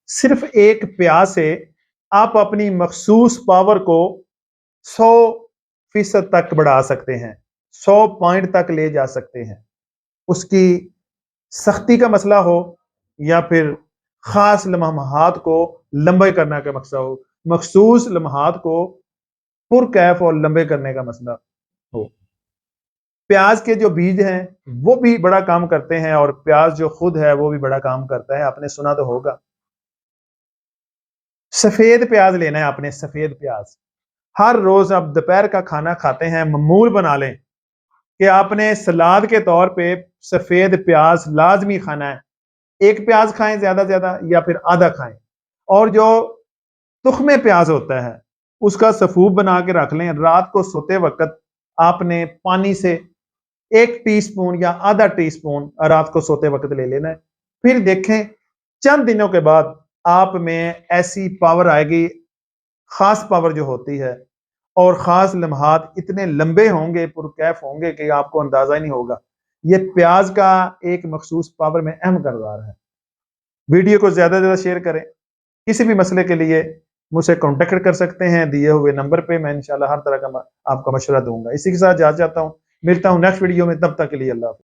صرف ایک پیاز سے آپ اپنی مخصوص پاور کو 100% تک بڑھا سکتے ہیں، 100 پوائنٹ تک لے جا سکتے ہیں۔ اس کی سختی کا مسئلہ ہو یا پھر خاص لمحات کو لمبے کرنے کا مقصد ہو، مخصوص لمحات کو پرکیف اور لمبے کرنے کا مسئلہ ہو۔ پیاز کے جو بیج ہیں وہ بھی بڑا کام کرتے ہیں، اور پیاز جو خود ہے وہ بھی بڑا کام کرتا ہے، آپ نے سنا تو ہوگا۔ سفید پیاز لینا ہے آپ نے، سفید پیاز ہر روز آپ دوپہر کا کھانا کھاتے ہیں، معمول بنا لیں کہ آپ نے سلاد کے طور پہ سفید پیاز لازمی کھانا ہے۔ ایک پیاز کھائیں زیادہ زیادہ، یا پھر آدھا کھائیں۔ اور جو تخم پیاز ہوتا ہے اس کا سفوب بنا کے رکھ لیں، رات کو سوتے وقت آپ نے پانی سے 1 ٹی اسپون یا آدھا ٹی اسپون رات کو سوتے وقت لے لینا ہے۔ پھر دیکھیں چند دنوں کے بعد آپ میں ایسی پاور آئے گی، خاص پاور جو ہوتی ہے، اور خاص لمحات اتنے لمبے ہوں گے، پرکیف ہوں گے کہ آپ کو اندازہ ہی نہیں ہوگا۔ یہ پیاز کا ایک مخصوص پاور میں اہم کردار ہے۔ ویڈیو کو زیادہ سے زیادہ شیئر کریں۔ کسی بھی مسئلے کے لیے مجھ سے کانٹیکٹ کر سکتے ہیں دیے ہوئے نمبر پہ، میں انشاءاللہ ہر طرح کا آپ کا مشورہ دوں گا۔ اسی کے ساتھ جا چاہتا ہوں، ملتا ہوں نیکسٹ ویڈیو میں، تب تک کے لیے اللہ حافظ۔